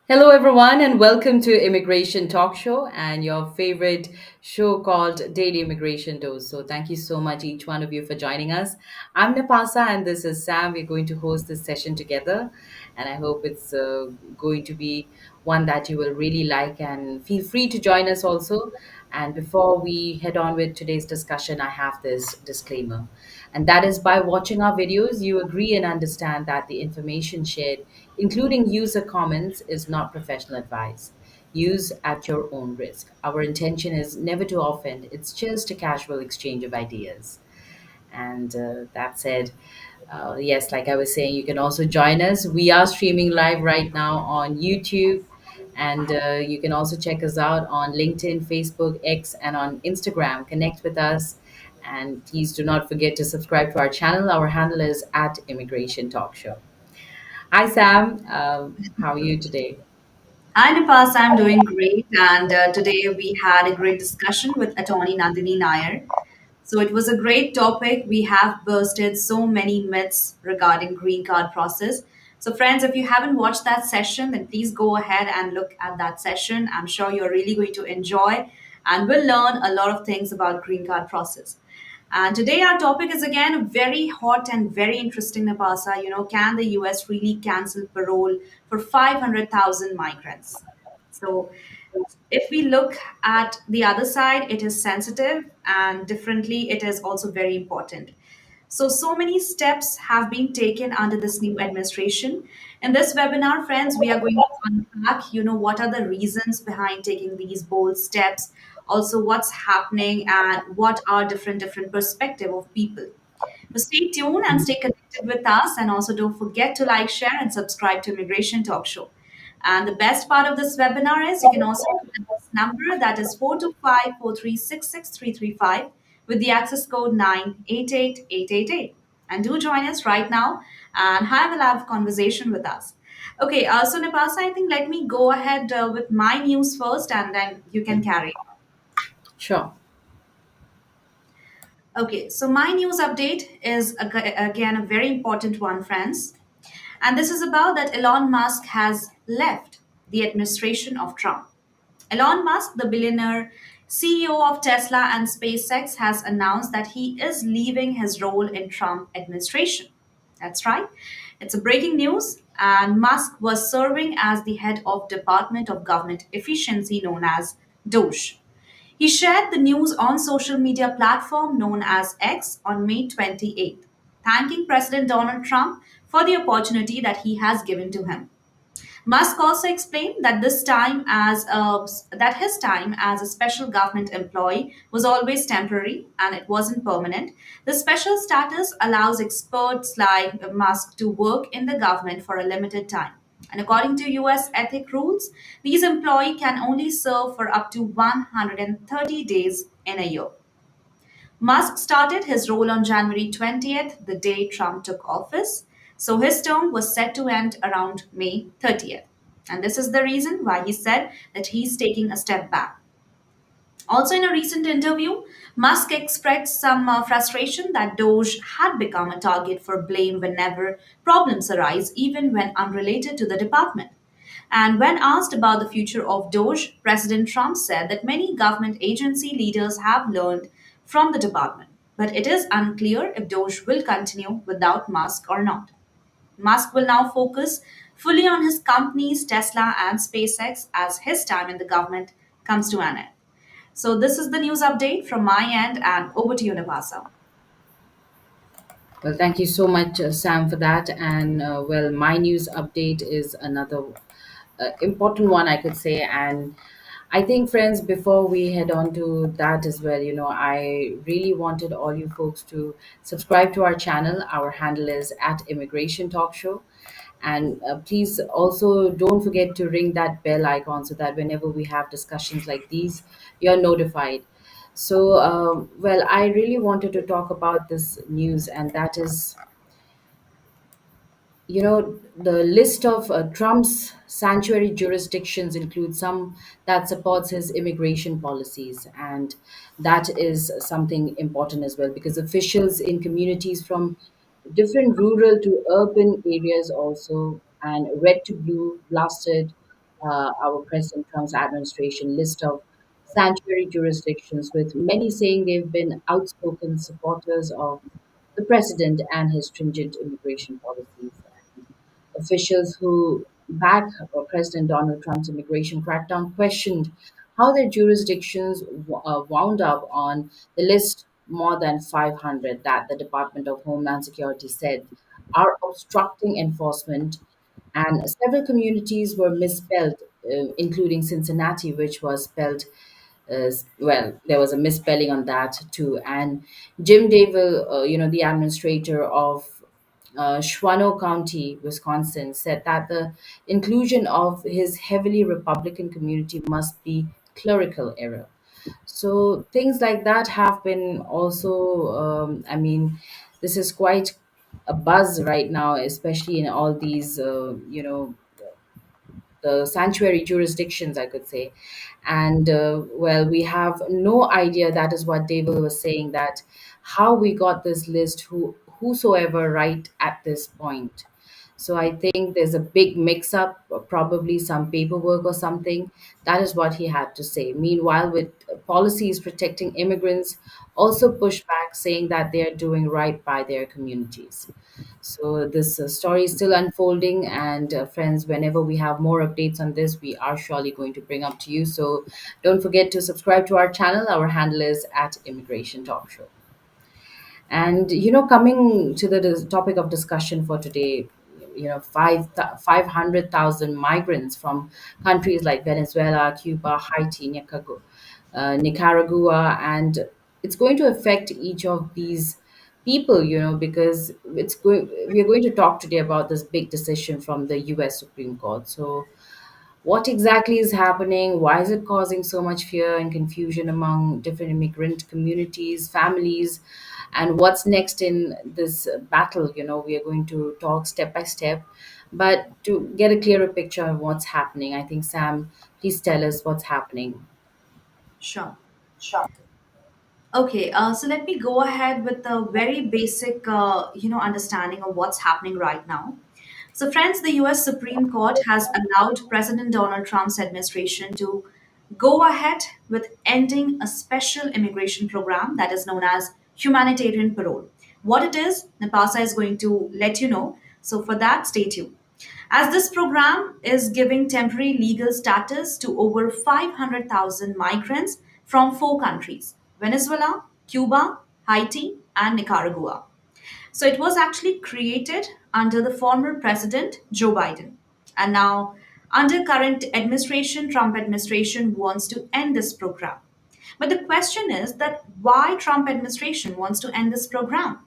Hello, everyone, and welcome to Immigration Talk Show and your favorite show called Daily Immigration Dose. So, thank you so much, each one of you, for joining us. I'm Napasa, and this is Sam. We're going to host this session together, and I hope it's going to be one that you will really like. And feel free to join us also. And before we head on with today's discussion, I have this disclaimer. And that is by watching our videos, you agree and understand that the information shared, including user comments, is not professional advice. Use at your own risk. Our intention is never to offend, it's just a casual exchange of ideas. And that said, yes, like I was saying, you can also join us. We are streaming live right now on YouTube, and you can also check us out on LinkedIn, Facebook, X, and on Instagram. Connect with us. And please do not forget to subscribe to our channel. Our handle is at Immigration Talk Show. Hi, Sam. How are you today? Hi, Nipas. I'm doing great. And today we had a great discussion with attorney Nandini Nair. So it was a great topic. We have bursted so many myths regarding green card process. So friends, if you haven't watched that session, then please go ahead and look at that session. I'm sure you're really going to enjoy and will learn a lot of things about green card process. And today our topic is again very hot and very interesting, Napasa. Can the US really cancel parole for 500,000 migrants? So if we look at the other side, it is sensitive and differently, it is also very important. So many steps have been taken under this new administration. In this webinar, friends, we are going to unpack, what are the reasons behind taking these bold steps, also what's happening and what are different perspective of people. So stay tuned and stay connected with us. And also don't forget to like, share, and subscribe to Immigration Talk Show. And the best part of this webinar is you can also call this number that is 425 with the access code 988888. And do join us right now and have a live conversation with us. Okay, so Nepasa, I think let me go ahead with my news first and then you can carry. Sure. Okay, so my news update is again a very important one, friends. And this is about that Elon Musk has left the administration of Trump. Elon Musk, the billionaire CEO of Tesla and SpaceX, has announced that he is leaving his role in Trump administration. That's right. It's a breaking news and Musk was serving as the head of Department of Government Efficiency known as DOGE. He shared the news on social media platform known as X on May 28th, thanking President Donald Trump for the opportunity that he has given to him. Musk also explained that his time as a special government employee was always temporary and it wasn't permanent. The special status allows experts like Musk to work in the government for a limited time. And according to US ethic rules, these employees can only serve for up to 130 days in a year. Musk started his role on January 20th, the day Trump took office. So his term was set to end around May 30th. And this is the reason why he said that he's taking a step back. Also, in a recent interview, Musk expressed some frustration that Doge had become a target for blame whenever problems arise, even when unrelated to the department. And when asked about the future of Doge, President Trump said that many government agency leaders have learned from the department, but it is unclear if Doge will continue without Musk or not. Musk will now focus fully on his companies, Tesla and SpaceX, as his time in the government comes to an end. So, this is the news update from my end, and over to you, Navasa. Well, thank you so much, Sam, for that. And well, my news update is another important one, I could say. And I think, friends, before we head on to that as well, I really wanted all you folks to subscribe to our channel. Our handle is at Immigration Talk Show. And please also don't forget to ring that bell icon so that whenever we have discussions like these, you're notified. So, well, I really wanted to talk about this news, and that is, the list of Trump's sanctuary jurisdictions includes some that supports his immigration policies, and that is something important as well because officials in communities from different rural to urban areas also and red to blue blasted our President Trump's administration list of sanctuary jurisdictions, with many saying they've been outspoken supporters of the president and his stringent immigration policies. Officials who back President Donald Trump's immigration crackdown questioned how their jurisdictions wound up on the list more than 500 that the Department of Homeland Security said are obstructing enforcement, and several communities were misspelled, including Cincinnati, which was spelled well, there was a misspelling on that too. And Jim Dave, the administrator of Schwano County, Wisconsin, said that the inclusion of his heavily Republican community must be clerical error. So things like that have been also, this is quite a buzz right now, especially in all these, the sanctuary jurisdictions, I could say. And well, we have no idea. That is what David was saying, that how we got this list, whosoever right at this point. So I think there's a big mix up, probably some paperwork or something. That is what he had to say. Meanwhile, with policies protecting immigrants, also pushed back, saying that they are doing right by their communities. So this story is still unfolding, and friends, whenever we have more updates on this, we are surely going to bring up to you. So don't forget to subscribe to our channel. Our handle is at Immigration Talk Show. And coming to the topic of discussion for today, 500,000 migrants from countries like Venezuela, Cuba, Haiti, Nicaragua, and it's going to affect each of these people, because we are going to talk today about this big decision from the U.S. Supreme Court. So what exactly is happening? Why is it causing so much fear and confusion among different immigrant communities, families? And what's next in this battle? We are going to talk step by step. But to get a clearer picture of what's happening, I think, Sam, please tell us what's happening. Sure. Okay, so let me go ahead with a very basic, understanding of what's happening right now. So, friends, the U.S. Supreme Court has allowed President Donald Trump's administration to go ahead with ending a special immigration program that is known as humanitarian parole. What it is, Napasa is going to let you know. So, for that, stay tuned. As this program is giving temporary legal status to over 500,000 migrants from four countries: Venezuela, Cuba, Haiti, and Nicaragua. So it was actually created under the former president, Joe Biden. And now, under current administration, Trump administration wants to end this program. But the question is that why Trump administration wants to end this program?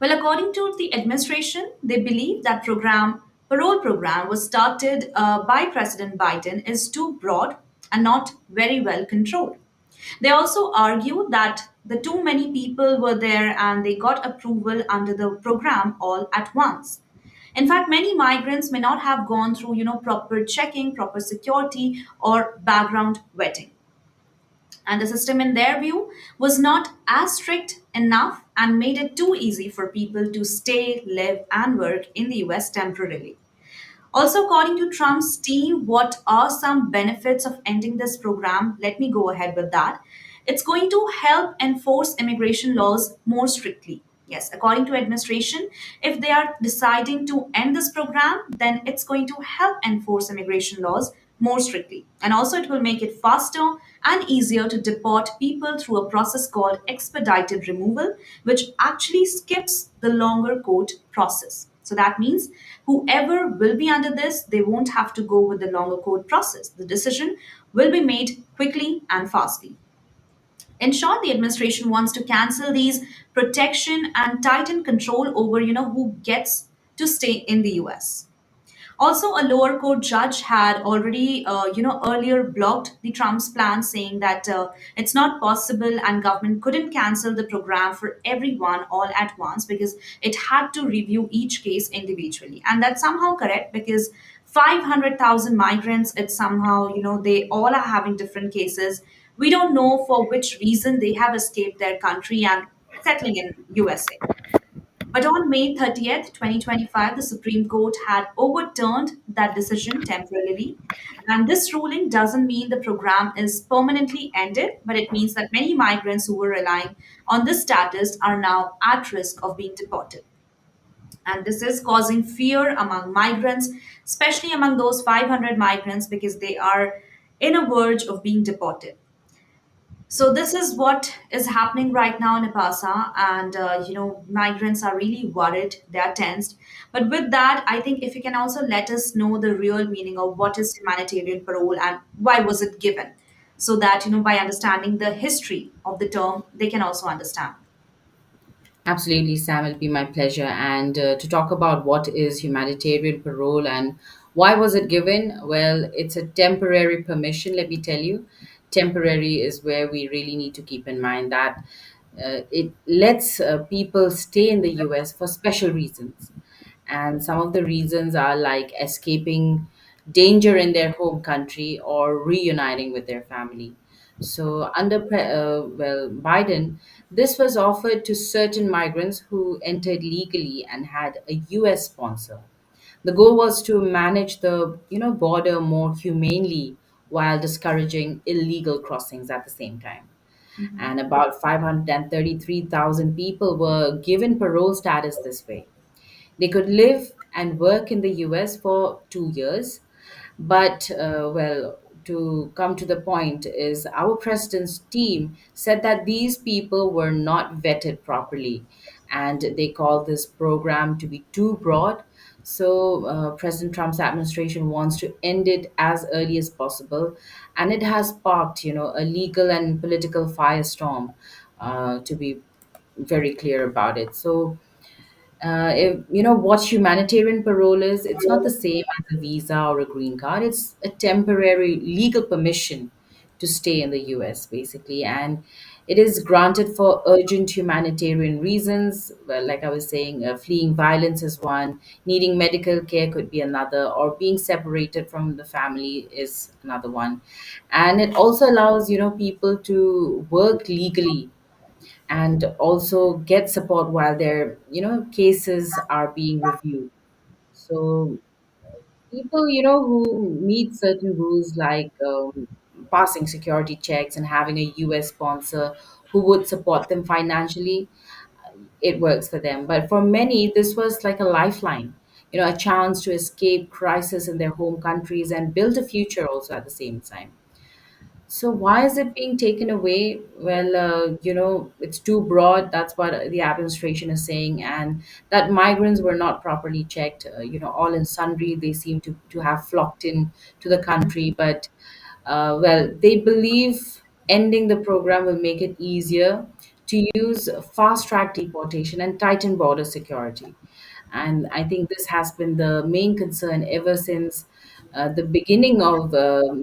Well, according to the administration, they believe that parole program was started by President Biden is too broad and not very well controlled. They also argue that the too many people were there and they got approval under the program all at once. In fact, many migrants may not have gone through, proper checking, proper security, or background vetting. And the system, in their view, was not as strict enough and made it too easy for people to stay, live, and work in the US temporarily. Also, according to Trump's team, what are some benefits of ending this program? Let me go ahead with that. It's going to help enforce immigration laws more strictly. Yes, according to administration, if they are deciding to end this program, then it's going to help enforce immigration laws more strictly. And also, it will make it faster and easier to deport people through a process called expedited removal, which actually skips the longer court process. So that means whoever will be under this, they won't have to go with the longer court process. The decision will be made quickly and fastly. In short, the administration wants to cancel these protection and tighten control over, who gets to stay in the US. Also, a lower court judge had already, earlier blocked the Trump's plan, saying that it's not possible and government couldn't cancel the program for everyone all at once because it had to review each case individually, and that's somehow correct because 500,000 migrants, it's somehow, they all are having different cases. We don't know for which reason they have escaped their country and settling in USA. But on May 30th, 2025, the Supreme Court had overturned that decision temporarily. And this ruling doesn't mean the program is permanently ended, but it means that many migrants who were relying on this status are now at risk of being deported. And this is causing fear among migrants, especially among those 500 migrants, because they are in a verge of being deported. So this is what is happening right now in Ipasa, and migrants are really worried. They are tensed. But with that, I think if you can also let us know the real meaning of what is humanitarian parole and why was it given, so that by understanding the history of the term, they can also understand. Absolutely, Sam. It'll be my pleasure. And to talk about what is humanitarian parole and why was it given? Well, it's a temporary permission, let me tell you. Temporary is where we really need to keep in mind that it lets people stay in the US for special reasons. And some of the reasons are like escaping danger in their home country or reuniting with their family. So, under Biden, this was offered to certain migrants who entered legally and had a US sponsor. The goal was to manage the border more humanely while discouraging illegal crossings at the same time. And about 533,000 people were given parole status this way. They could live and work in the US for 2 years. But, to come to the point, is our president's team said that these people were not vetted properly and they called this program to be too broad. So, President Trump's administration wants to end it as early as possible. And it has sparked, a legal and political firestorm, to be very clear about it. So, if you know what humanitarian parole is, it's not the same as a visa or a green card. It's a temporary legal permission to stay in the US, basically. And it is granted for urgent humanitarian reasons. Well, like I was saying, fleeing violence is one, needing medical care could be another, or being separated from the family is another one. And it also allows, people to work legally and also get support while their cases are being reviewed. So people who meet certain rules like passing security checks and having a US sponsor who would support them financially, it works for them. But for many, this was like a lifeline, a chance to escape crisis in their home countries and build a future also at the same time. So why is it being taken away? Well, it's too broad. That's what the administration is saying, and that migrants were not properly checked. All in sundry, they seem to have flocked in to the country, but they believe ending the program will make it easier to use fast track deportation and tighten border security. And I think this has been the main concern ever since the beginning of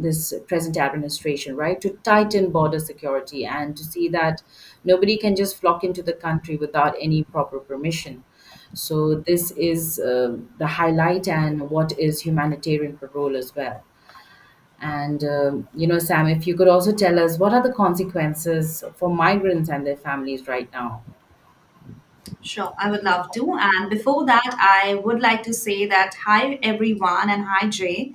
this present administration, right? To tighten border security and to see that nobody can just flock into the country without any proper permission. So, this is the highlight and what is humanitarian parole as well. And, Sam, if you could also tell us what are the consequences for migrants and their families right now? Sure, I would love to. And before that, I would like to say that hi everyone and hi Jay.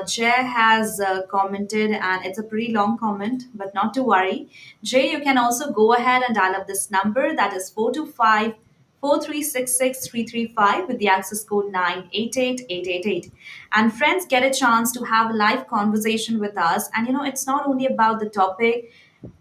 Jay has commented, and it's a pretty long comment, but not to worry. Jay, you can also go ahead and dial up this number that is 425 4366335 with the access code 988888. And friends, get a chance to have a live conversation with us. And it's not only about the topic.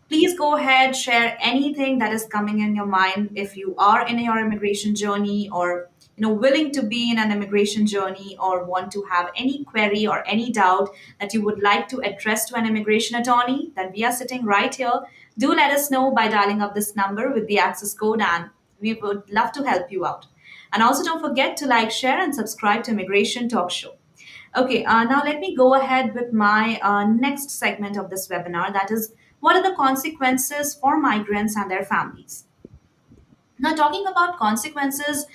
Please go ahead, share anything that is coming in your mind. If you are in your immigration journey, or willing to be in an immigration journey, or want to have any query or any doubt that you would like to address to an immigration attorney, then we are sitting right here. Do let us know by dialing up this number with the access code, and we would love to help you out. And also, don't forget to like, share, and subscribe to Immigration Talk Show. Okay, now let me go ahead with my next segment of this webinar, that is, what are the consequences for migrants and their families? Now, talking about consequences,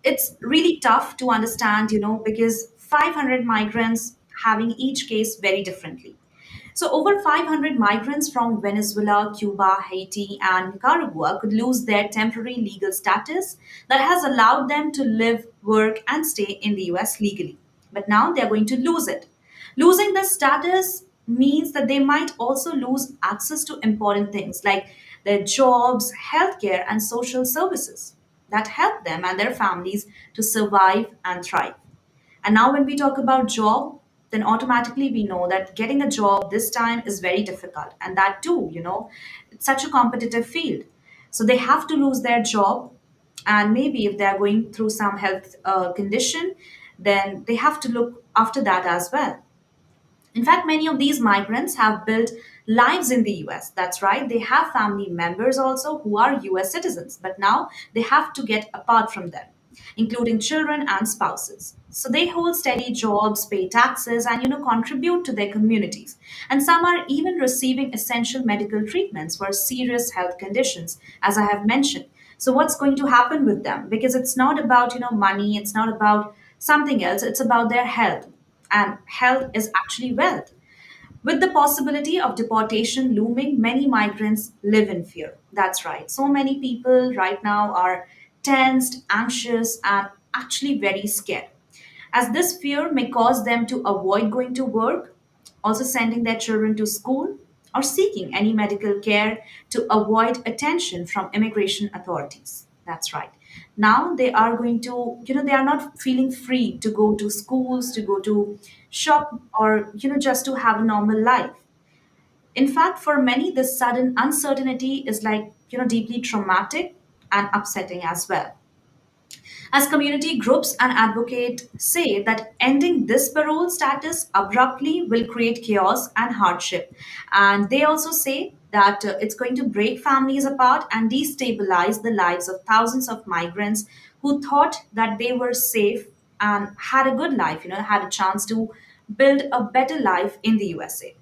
it's really tough to understand, because 500 migrants having each case very differently. So, over 500 migrants from Venezuela, Cuba, Haiti, and Nicaragua could lose their temporary legal status that has allowed them to live, work, and stay in the US legally. But now they're going to lose it. Losing this status means that they might also lose access to important things like their jobs, healthcare, and social services that help them and their families to survive and thrive. And now, when we talk about job, then automatically we know that getting a job this time is very difficult. And that too, it's such a competitive field. So they have to lose their job. And maybe if they're going through some health condition, then they have to look after that as well. In fact, many of these migrants have built lives in the US. That's right. They have family members also who are US citizens, but now they have to get apart from them, including children and spouses. So they hold steady jobs, pay taxes, and contribute to their communities. And some are even receiving essential medical treatments for serious health conditions, as I have mentioned. So what's going to happen with them? Because it's not about money, it's not about something else, it's about their health, and health is actually wealth. With the possibility of deportation looming, many migrants live in fear. That's right. So many people right now are tensed, anxious, and actually very scared, as this fear may cause them to avoid going to work, also sending their children to school, or seeking any medical care to avoid attention from immigration authorities. That's right. Now they are going to, they are not feeling free to go to schools, to go to shop, or, just to have a normal life. In fact, for many, this sudden uncertainty is like, deeply traumatic and upsetting as well. As community groups and advocates say that ending this parole status abruptly will create chaos and hardship. And they also say that it's going to break families apart and destabilize the lives of thousands of migrants who thought that they were safe and had a good life, had a chance to build a better life in the USA.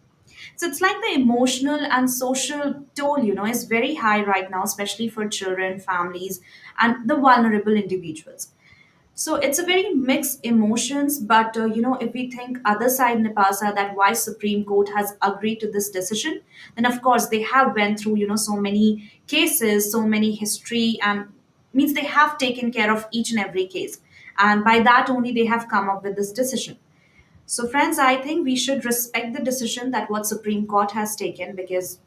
So it's like the emotional and social toll, is very high right now, especially for children, families, and the vulnerable individuals. So it's a very mixed emotions, but if we think other side Nepasa, that why Supreme Court has agreed to this decision, then of course they have went through so many cases, so many history, and means they have taken care of each and every case, and by that only they have come up with this decision. So, friends, I think we should respect the decision that what Supreme Court has taken, because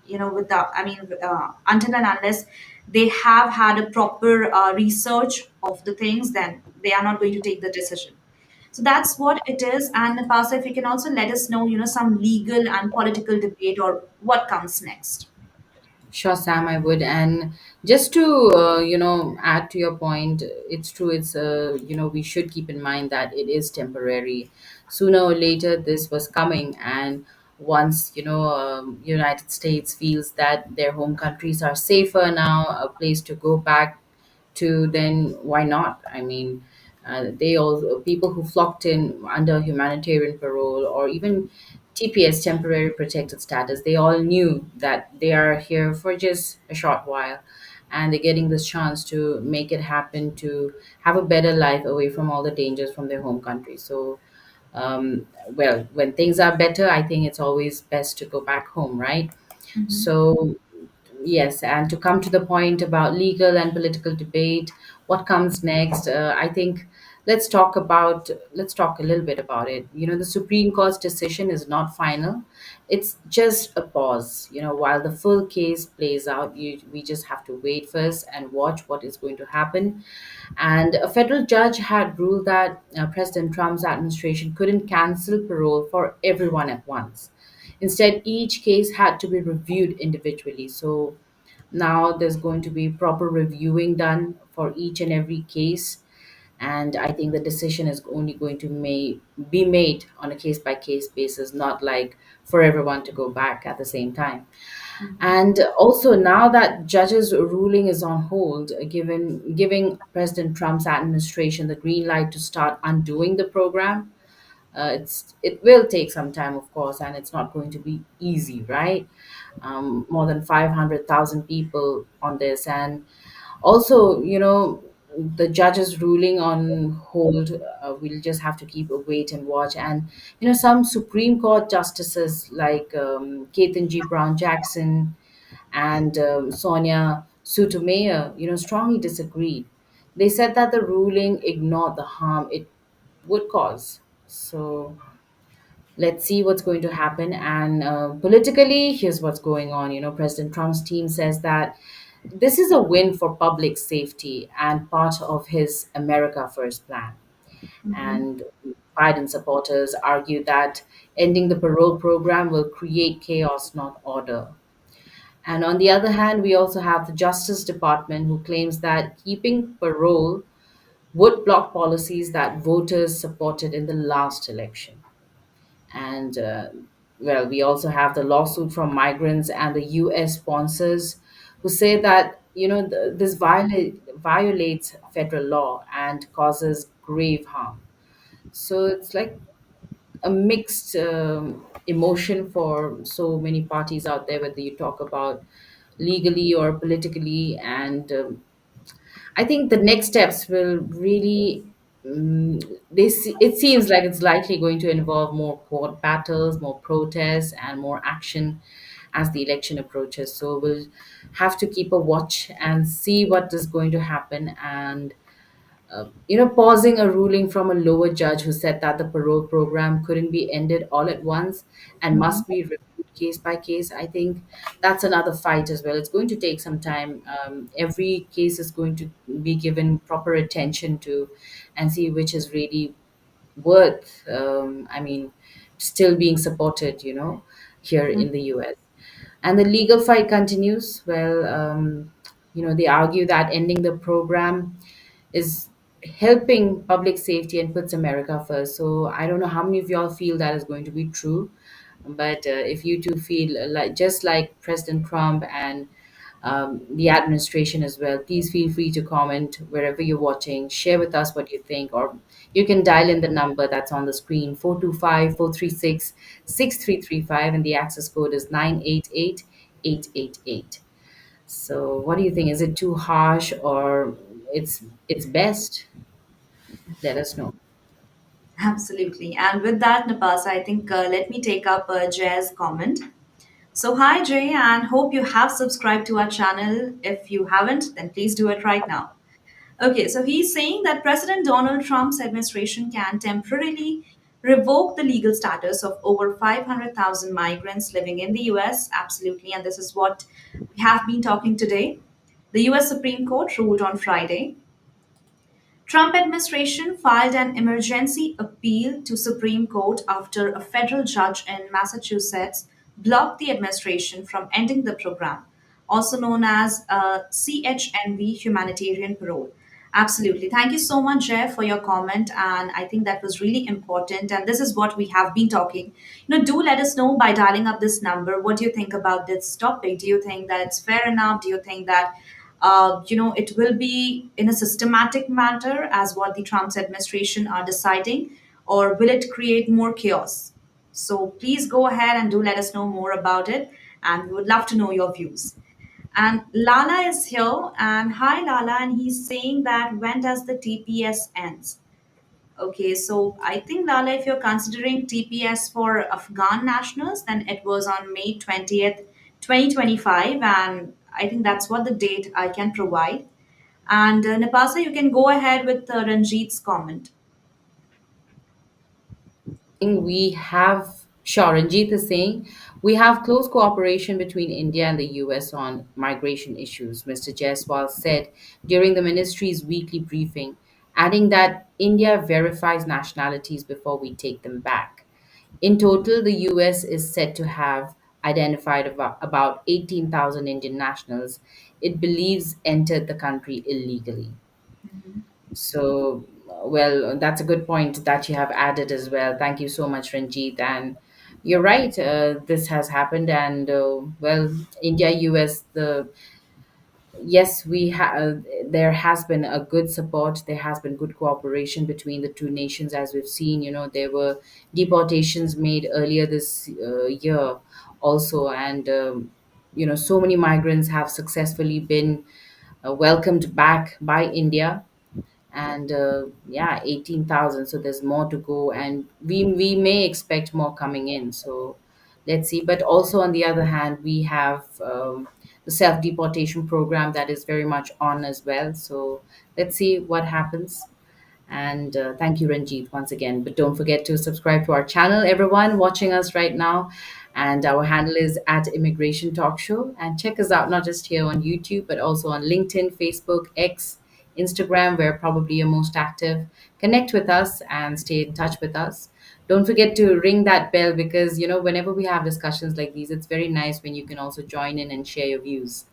until and unless they have had a proper research of the things, then they are not going to take the decision. So that's what it is. And Napasa, if you can also let us know, some legal and political debate or what comes next. Sure, Sam, I would. And just to, add to your point, it's true. We should keep in mind that it is temporary. Sooner or later, this was coming. And once, United States feels that their home countries are safer now, a place to go back to, then why not? I mean, they all people who flocked in under humanitarian parole or even TPS, temporary protected status, they all knew that they are here for just a short while, and they're getting this chance to make it happen, to have a better life away from all the dangers from their home country. So well, when things are better, I think it's always best to go back home, right? Mhm. So Yes, and to come to the point about legal and political debate, what comes next? I think let's talk a little bit about it. The Supreme Court's decision is not final; it's just a pause. While the full case plays out, we just have to wait first and watch what is going to happen. And a federal judge had ruled that President Trump's administration couldn't cancel parole for everyone at once. Instead, each case had to be reviewed individually. So now there's going to be proper reviewing done for each and every case. And I think the decision is only going to be made on a case by case basis, not like for everyone to go back at the same time. And also now that judge's ruling is on hold, given giving President Trump's administration the green light to start undoing the program, it will take some time, of course, and it's not going to be easy, right? More than 500,000 people on this, and also, the judge's ruling on hold. We'll just have to keep a wait and watch. And some Supreme Court justices like Ketanji Brown Jackson and Sonia Sotomayor, strongly disagreed. They said that the ruling ignored the harm it would cause. So let's see what's going to happen. And politically, here's what's going on. President Trump's team says that this is a win for public safety and part of his America First plan. Mhm. And Biden supporters argue that ending the parole program will create chaos, not order. And on the other hand, we also have the Justice Department who claims that keeping parole would block policies that voters supported in the last election. And well, we also have the lawsuit from migrants and the US sponsors who say that this violates federal law and causes grave harm. So it's like a mixed emotion for so many parties out there, whether you talk about legally or politically. And I think the next steps will really, it seems like it's likely going to involve more court battles, more protests, and more action as the election approaches. So we'll have to keep a watch and see what is going to happen. And pausing a ruling from a lower judge who said that the parole program couldn't be ended all at once and Mhm. must be reviewed case by case. I think that's another fight as well. It's going to take some time. Every case is going to be given proper attention to and see which is really worth, still being supported, here in the US. And the legal fight continues. Well, they argue that ending the program is helping public safety and puts America first. So I don't know how many of y'all feel that is going to be true, but if you two feel like just like President Trump and the administration as well, please feel free to comment wherever you're watching. Share with us what you think, or you can dial in the number that's on the screen 425-436-6335, and the access code is 988-888. So, what do you think? Is it too harsh, or it's best? Let us know. Absolutely. And with that, Napasa, I think let me take up Jay's comment. So, hi Jay, and hope you have subscribed to our channel. If you haven't, then please do it right now. Okay, so he's saying that President Donald Trump's administration can temporarily revoke the legal status of over 500,000 migrants living in the US. Absolutely, and this is what we have been talking today. The US Supreme Court ruled on Friday. Trump administration filed an emergency appeal to Supreme Court after a federal judge in Massachusetts blocked the administration from ending the program, also known as CHNV humanitarian parole. Absolutely. Thank you so much, Jeff, for your comment. And I think that was really important. And this is what we have been talking. Do let us know by dialing up this number. What do you think about this topic? Do you think that it's fair enough? Do you think that it will be in a systematic manner as what the Trump's administration are deciding, or will it create more chaos? So please go ahead and do let us know more about it, and we would love to know your views. And Lala is here, and hi Lala, and he's saying that when does the TPS ends? Okay, so I think Lala, if you're considering TPS for Afghan nationals, then it was on May 20th, 2025, and I think that's what the date I can provide. And Napasa, you can go ahead with Ranjit's comment. We have, sure, Ranjit is saying, we have close cooperation between India and the US on migration issues, Mr. Jaiswal said during the ministry's weekly briefing, adding that India verifies nationalities before we take them back. In total, the US is said to have identified about 18,000 Indian nationals it believes entered the country illegally. So, well, that's a good point that you have added as well. Thank you so much, Ranjit. And you're right, this has happened. And well, India, US, yes, there has been a good support. There has been good cooperation between the two nations, as we've seen. There were deportations made earlier this year also. And, so many migrants have successfully been welcomed back by India, and yeah, 18,000, so there's more to go, and we may expect more coming in, so let's see. But also on the other hand, we have the self deportation program that is very much on as well, so let's see what happens. And thank you, Ranjit, once again. But don't forget to subscribe to our channel, everyone watching us right now. And our handle is at Immigration Talk Show. And check us out not just here on YouTube, but also on LinkedIn, Facebook, X, Instagram, where probably you're most active. Connect with us and stay in touch with us. Don't forget to ring that bell because, whenever we have discussions like these, it's very nice when you can also join in and share your views.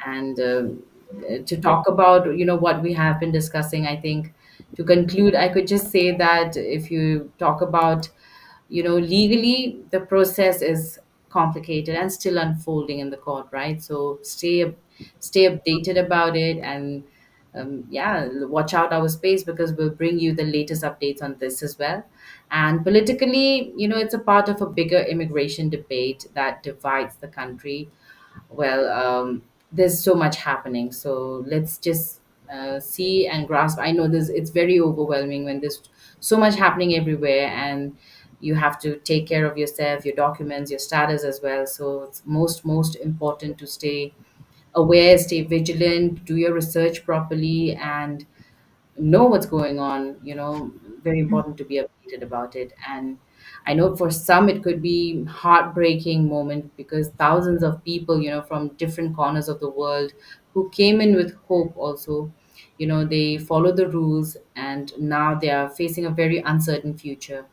And to talk about what we have been discussing, I think to conclude I could just say that if you talk about legally, the process is complicated and still unfolding in the court, right? So stay updated about it, and yeah, watch out our space because we'll bring you the latest updates on this as well. And politically, it's a part of a bigger immigration debate that divides the country. Well, there's so much happening, so let's just see and grasp. I know this, it's very overwhelming when there's so much happening everywhere, and you have to take care of yourself, your documents, your status as well. So it's most important to stay aware, stay vigilant, do your research properly, and know what's going on. Very important to be updated about it. And I know for some it could be heartbreaking moment because thousands of people, from different corners of the world who came in with hope also, they follow the rules and now they are facing a very uncertain future.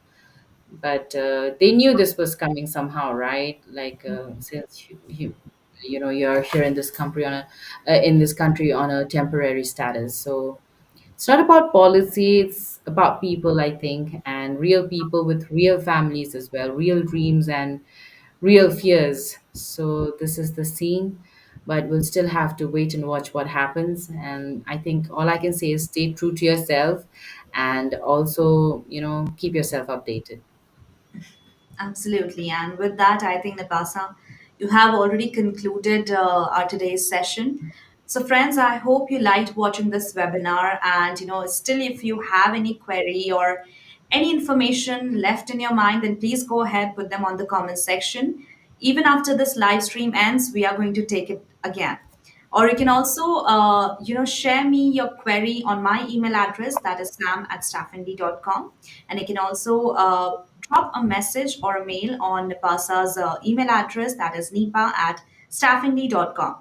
But they knew this was coming somehow, right? Like since you're here in this country on a temporary status. So it's not about policy, it's about people, I think, and real people with real families as well, real dreams and real fears. So this is the scene, but we'll still have to wait and watch what happens. And I think all I can say is stay true to yourself and also, keep yourself updated. Absolutely. And with that, I think, Napasa, you have already concluded our today's session. So, friends, I hope you liked watching this webinar. And, still, if you have any query or any information left in your mind, then please go ahead, put them on the comment section. Even after this live stream ends, we are going to take it again. Or you can also, share me your query on my email address, that is sam@staffnd.com. And you can also drop a message or a mail on Nipasa's email address, that is nipa@staffnd.com.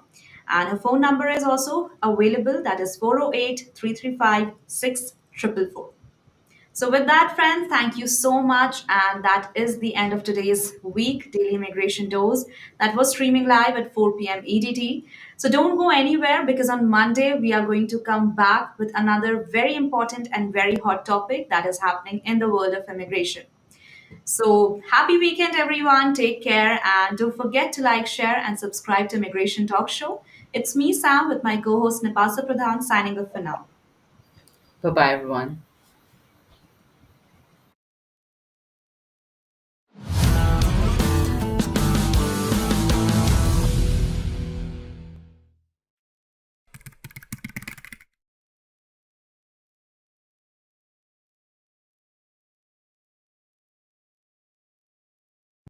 And her phone number is also available, that is 408-335-6444. So, with that, friends, thank you so much. And that is the end of today's week, Daily Immigration Dose. That was streaming live at 4 p.m. EDT. So, don't go anywhere because on Monday, we are going to come back with another very important and very hot topic that is happening in the world of immigration. So, happy weekend, everyone. Take care. And don't forget to like, share, and subscribe to Immigration Talk Show. It's me, Sam, with my co host, Nipasa Pradhan, signing off for now. Bye bye, everyone.